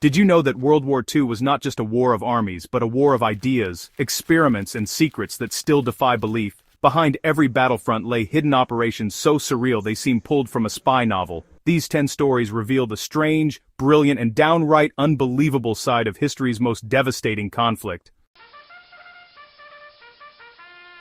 Did you know that World War II was not just a war of armies but a war of ideas, experiments and secrets that still defy belief? Behind every battlefront lay hidden operations so surreal they seem pulled from a spy novel. These 10 stories reveal the strange, brilliant and downright unbelievable side of history's most devastating conflict.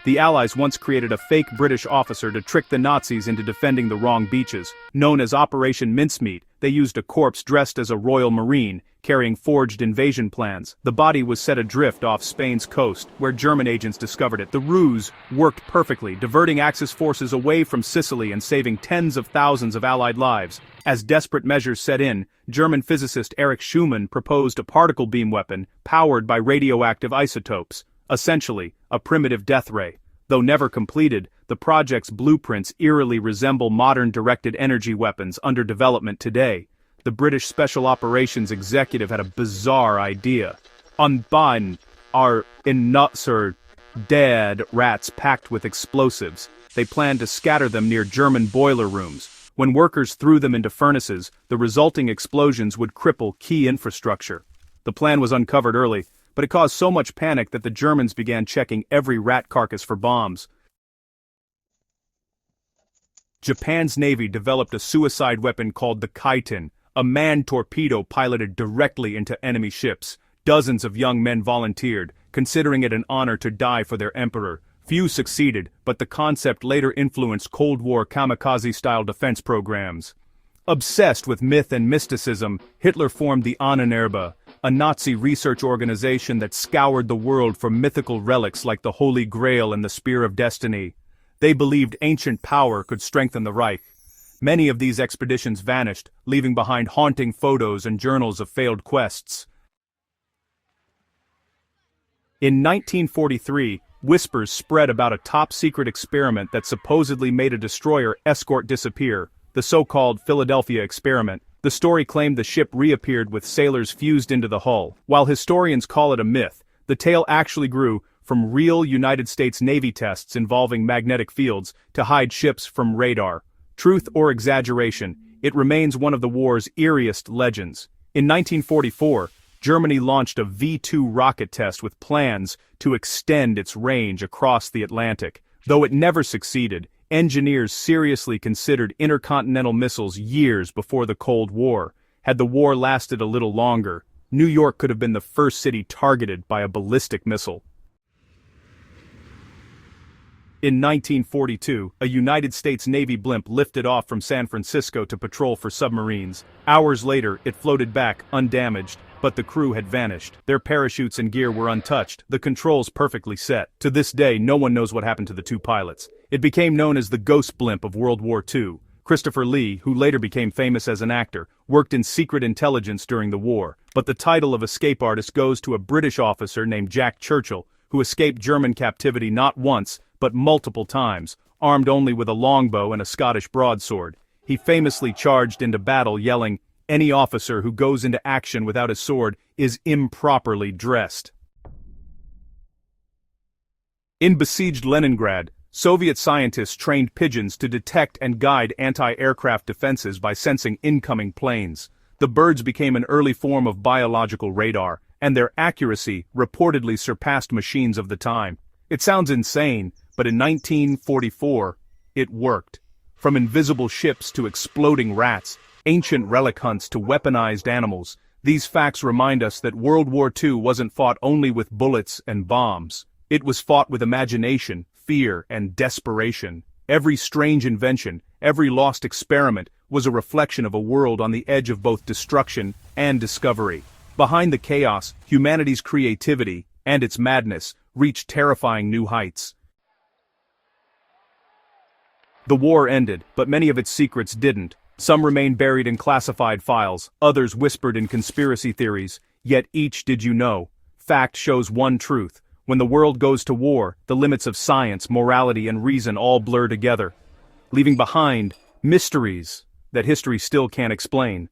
The Allies once created a fake British officer to trick the Nazis into defending the wrong beaches. Known as Operation Mincemeat, they used a corpse dressed as a Royal Marine, carrying forged invasion plans. The body was set adrift off Spain's coast, where German agents discovered it. The ruse worked perfectly, diverting Axis forces away from Sicily and saving tens of thousands of Allied lives. As desperate measures set in, German physicist Erich Schumann proposed a particle beam weapon powered by radioactive isotopes. Essentially, a primitive death ray. Though never completed, the project's blueprints eerily resemble modern directed energy weapons under development today. The British Special Operations executive had a bizarre idea. Unbind our in-nuts dead rats packed with explosives. They planned to scatter them near German boiler rooms. When workers threw them into furnaces, the resulting explosions would cripple key infrastructure. The plan was uncovered early, but it caused so much panic that the Germans began checking every rat carcass for bombs. Japan's Navy developed a suicide weapon called the Kaiten, a manned torpedo piloted directly into enemy ships. Dozens of young men volunteered, considering it an honor to die for their emperor. Few succeeded, but the concept later influenced Cold War kamikaze-style defense programs. Obsessed with myth and mysticism, Hitler formed the Ahnenerbe, a Nazi research organization that scoured the world for mythical relics like the Holy Grail and the Spear of Destiny. They believed ancient power could strengthen the Reich. Many of these expeditions vanished, leaving behind haunting photos and journals of failed quests. In 1943, whispers spread about a top-secret experiment that supposedly made a destroyer escort disappear, the so-called Philadelphia experiment. The story claimed the ship reappeared with sailors fused into the hull. While historians call it a myth, the tale actually grew from real United States Navy tests involving magnetic fields to hide ships from radar. Truth or exaggeration, it remains one of the war's eeriest legends. In 1944, Germany launched a V-2 rocket test with plans to extend its range across the Atlantic. Though it never succeeded, engineers seriously considered intercontinental missiles years before the Cold War. Had the war lasted a little longer, New York could have been the first city targeted by a ballistic missile. In 1942, a United States Navy blimp lifted off from San Francisco to patrol for submarines. Hours later, it floated back, undamaged, but the crew had vanished. Their parachutes and gear were untouched, the controls perfectly set. To this day, no one knows what happened to the two pilots. It became known as the ghost blimp of World War II. Christopher Lee, who later became famous as an actor, worked in secret intelligence during the war, but the title of escape artist goes to a British officer named Jack Churchill, who escaped German captivity not once, but multiple times, armed only with a longbow and a Scottish broadsword. He famously charged into battle yelling, "Any officer who goes into action without a sword is improperly dressed." In besieged Leningrad, Soviet scientists trained pigeons to detect and guide anti-aircraft defenses by sensing incoming planes. The birds became an early form of biological radar, and their accuracy reportedly surpassed machines of the time. It sounds insane, but in 1944, it worked. From invisible ships to exploding rats, ancient relic hunts to weaponized animals, these facts remind us that World War II wasn't fought only with bullets and bombs. It was fought with imagination, fear, and desperation. Every strange invention, every lost experiment, was a reflection of a world on the edge of both destruction and discovery. Behind the chaos, humanity's creativity, and its madness, reached terrifying new heights. The war ended, but many of its secrets didn't. Some remained buried in classified files, others whispered in conspiracy theories, yet each did you know. Fact shows one truth. When the world goes to war, the limits of science, morality, and reason all blur together, leaving behind mysteries that history still can't explain.